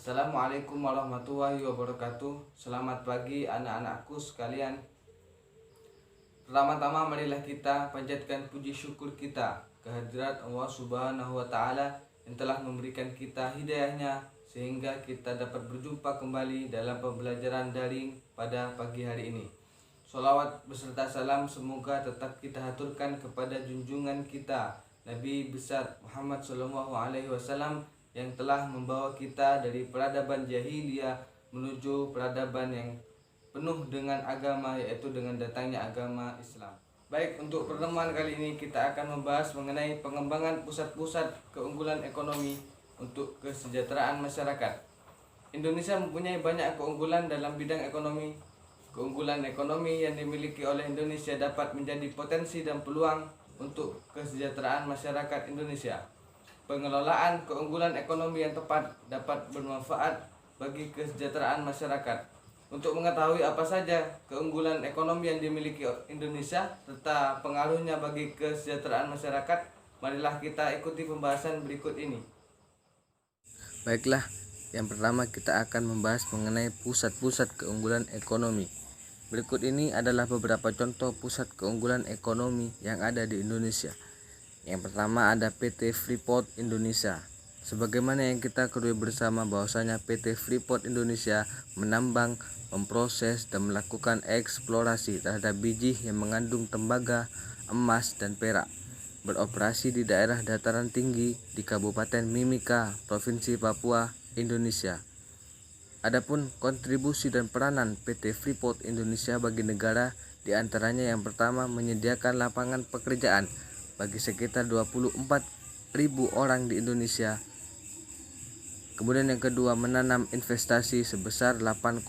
Assalamualaikum warahmatullahi wabarakatuh. Selamat pagi anak-anakku sekalian. Pertama-tama marilah kita panjatkan puji syukur kita kehadirat Allah Subhanahu wa taala yang telah memberikan kita hidayahnya sehingga kita dapat berjumpa kembali dalam pembelajaran daring pada pagi hari ini. Sholawat beserta salam semoga tetap kita haturkan kepada junjungan kita Nabi besar Muhammad SAW yang telah membawa kita dari peradaban jahiliyah menuju peradaban yang penuh dengan agama, yaitu dengan datangnya agama Islam. Baik, untuk pertemuan kali ini kita akan membahas mengenai pengembangan pusat-pusat keunggulan ekonomi untuk kesejahteraan masyarakat. Indonesia mempunyai banyak keunggulan dalam bidang ekonomi. Keunggulan ekonomi yang dimiliki oleh Indonesia dapat menjadi potensi dan peluang untuk kesejahteraan masyarakat Indonesia. Pengelolaan keunggulan ekonomi yang tepat dapat bermanfaat bagi kesejahteraan masyarakat. Untuk mengetahui apa saja keunggulan ekonomi yang dimiliki Indonesia serta pengaruhnya bagi kesejahteraan masyarakat, marilah kita ikuti pembahasan berikut ini. Baiklah, yang pertama kita akan membahas mengenai pusat-pusat keunggulan ekonomi. Berikut ini adalah beberapa contoh pusat keunggulan ekonomi yang ada di Indonesia. Yang pertama ada PT Freeport Indonesia. Sebagaimana yang kita ketahui bersama bahwasanya PT Freeport Indonesia menambang, memproses dan melakukan eksplorasi terhadap biji yang mengandung tembaga, emas dan perak. Beroperasi di daerah dataran tinggi di Kabupaten Mimika, Provinsi Papua, Indonesia. Adapun kontribusi dan peranan PT Freeport Indonesia bagi negara diantaranya yang pertama menyediakan lapangan pekerjaan bagi sekitar 24.000 orang di Indonesia. Kemudian yang kedua menanam investasi sebesar 8,5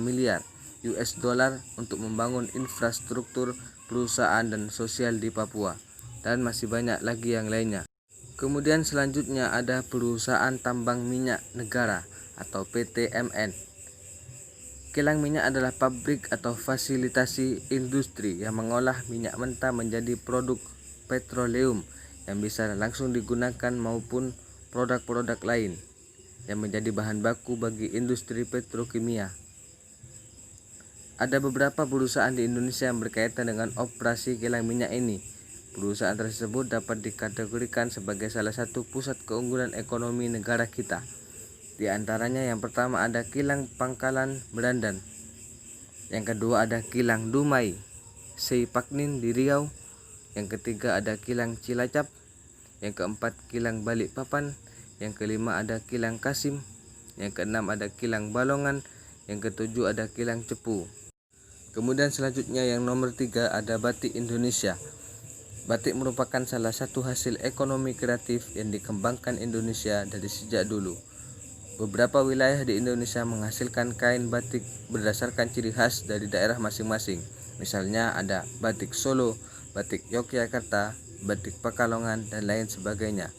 miliar US dollar untuk membangun infrastruktur perusahaan dan sosial di Papua, dan masih banyak lagi yang lainnya. Kemudian selanjutnya ada perusahaan tambang minyak negara atau PTMN. Kilang minyak adalah pabrik atau fasilitasi industri yang mengolah minyak mentah menjadi produk petroleum yang bisa langsung digunakan maupun produk-produk lain yang menjadi bahan baku bagi industri petrokimia. Ada beberapa perusahaan di Indonesia yang berkaitan dengan operasi kilang minyak ini. Perusahaan tersebut dapat dikategorikan sebagai salah satu pusat keunggulan ekonomi negara kita. Di antaranya yang pertama ada Kilang Pangkalan Berandan. Yang kedua ada Kilang Dumai Seipaknin di Riau. Yang ketiga ada Kilang Cilacap. Yang keempat Kilang Balikpapan. Yang kelima ada Kilang Kasim. Yang keenam ada Kilang Balongan. Yang ketujuh ada Kilang Cepu. Kemudian selanjutnya yang nomor 3 ada Batik Indonesia. Batik merupakan salah satu hasil ekonomi kreatif yang dikembangkan Indonesia dari sejak dulu. Beberapa wilayah di Indonesia menghasilkan kain batik berdasarkan ciri khas dari daerah masing-masing. Misalnya ada batik Solo, batik Yogyakarta, batik Pekalongan, dan lain sebagainya.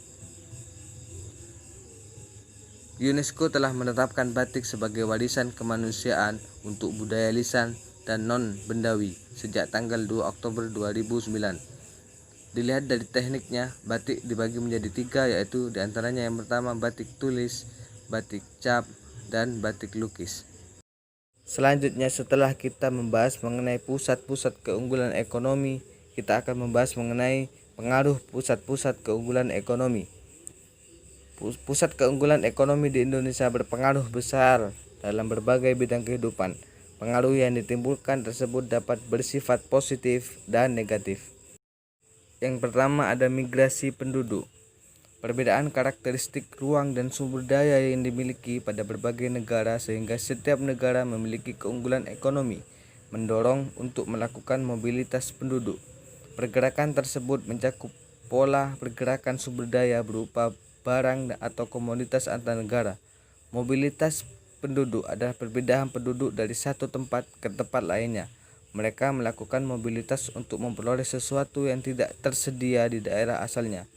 UNESCO telah menetapkan batik sebagai warisan kemanusiaan untuk budaya lisan dan non-bendawi sejak tanggal 2 Oktober 2009. Dilihat dari tekniknya, batik dibagi menjadi 3, yaitu diantaranya yang pertama batik tulis, batik cap, dan batik lukis. Selanjutnya setelah kita membahas mengenai pusat-pusat keunggulan ekonomi, kita akan membahas mengenai pengaruh pusat-pusat keunggulan ekonomi. Pusat keunggulan ekonomi di Indonesia berpengaruh besar dalam berbagai bidang kehidupan. Pengaruh yang ditimbulkan tersebut dapat bersifat positif dan negatif. Yang pertama ada migrasi penduduk. Perbedaan karakteristik ruang dan sumber daya yang dimiliki pada berbagai negara sehingga setiap negara memiliki keunggulan ekonomi, mendorong untuk melakukan mobilitas penduduk. Pergerakan tersebut mencakup pola pergerakan sumber daya berupa barang atau komoditas antar negara. Mobilitas penduduk adalah perbedaan penduduk dari satu tempat ke tempat lainnya. Mereka melakukan mobilitas untuk memperoleh sesuatu yang tidak tersedia di daerah asalnya.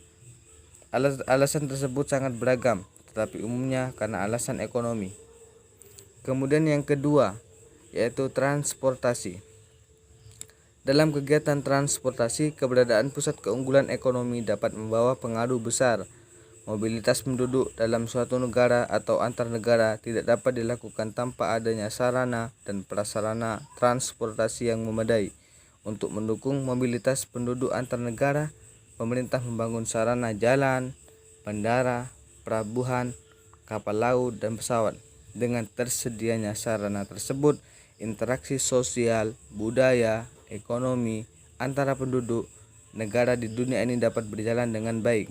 Alasan tersebut sangat beragam, tetapi umumnya karena alasan ekonomi. Kemudian yang kedua, yaitu transportasi. Dalam kegiatan transportasi, keberadaan pusat keunggulan ekonomi dapat membawa pengaruh besar Mobilitas penduduk dalam suatu negara atau antar negara tidak dapat dilakukan tanpa adanya sarana dan prasarana transportasi yang memadai. Untuk mendukung mobilitas penduduk antar negara, pemerintah membangun sarana jalan, bandara, pelabuhan, kapal laut, dan pesawat. Dengan tersedianya sarana tersebut, interaksi sosial, budaya, ekonomi antara penduduk negara di dunia ini dapat berjalan dengan baik.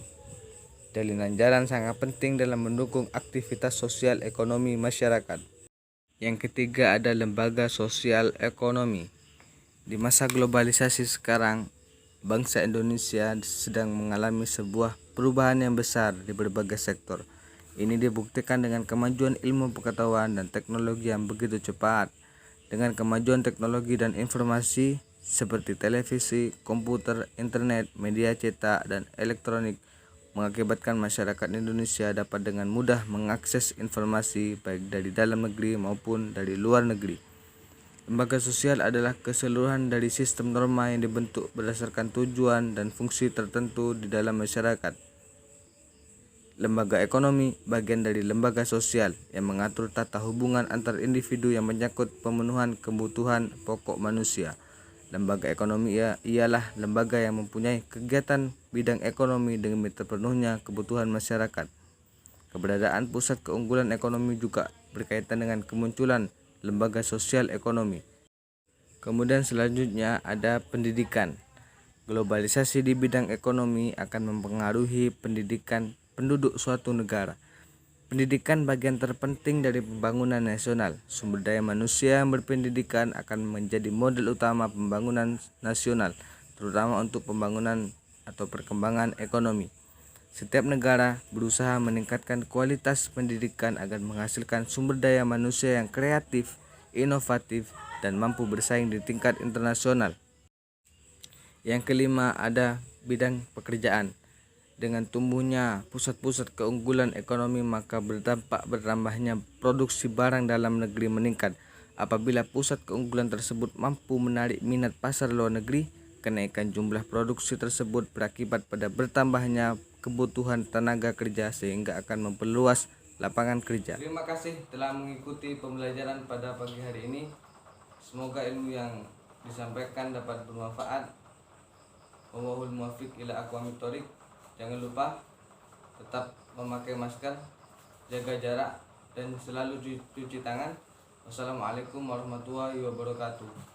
Jalinan jalan sangat penting dalam mendukung aktivitas sosial ekonomi masyarakat. Yang ketiga ada lembaga sosial ekonomi. Di masa globalisasi sekarang, bangsa Indonesia sedang mengalami sebuah perubahan yang besar di berbagai sektor. Ini dibuktikan dengan kemajuan ilmu pengetahuan dan teknologi yang begitu cepat. Dengan kemajuan teknologi dan informasi seperti televisi, komputer, internet, media cetak, dan elektronik, mengakibatkan masyarakat Indonesia dapat dengan mudah mengakses informasi baik dari dalam negeri maupun dari luar negeri. Lembaga sosial adalah keseluruhan dari sistem norma yang dibentuk berdasarkan tujuan dan fungsi tertentu di dalam masyarakat. Lembaga ekonomi bagian dari lembaga sosial yang mengatur tata hubungan antar individu yang menyangkut pemenuhan kebutuhan pokok manusia. Lembaga ekonomi ialah lembaga yang mempunyai kegiatan bidang ekonomi demi terpenuhnya kebutuhan masyarakat. Keberadaan pusat keunggulan ekonomi juga berkaitan dengan kemunculan lembaga sosial ekonomi. Kemudian selanjutnya ada pendidikan. Globalisasi di bidang ekonomi akan mempengaruhi pendidikan penduduk suatu negara. Pendidikan bagian terpenting dari pembangunan nasional. Sumber daya manusia yang berpendidikan akan menjadi model utama pembangunan nasional, terutama untuk pembangunan atau perkembangan ekonomi. Setiap negara berusaha meningkatkan kualitas pendidikan agar menghasilkan sumber daya manusia yang kreatif, inovatif, dan mampu bersaing di tingkat internasional. Yang kelima ada bidang pekerjaan. Dengan tumbuhnya pusat-pusat keunggulan ekonomi, maka berdampak bertambahnya produksi barang dalam negeri meningkat. Apabila pusat keunggulan tersebut mampu menarik minat pasar luar negeri, kenaikan jumlah produksi tersebut berakibat pada bertambahnya kebutuhan tenaga kerja sehingga akan memperluas lapangan kerja. Terima kasih telah mengikuti pembelajaran pada pagi hari ini. Semoga ilmu yang disampaikan dapat bermanfaat. Wallahul muwaffiq ila aqwamit thoriq. Jangan lupa tetap memakai masker, jaga jarak, dan selalu cuci tangan. Wassalamualaikum warahmatullahi wabarakatuh.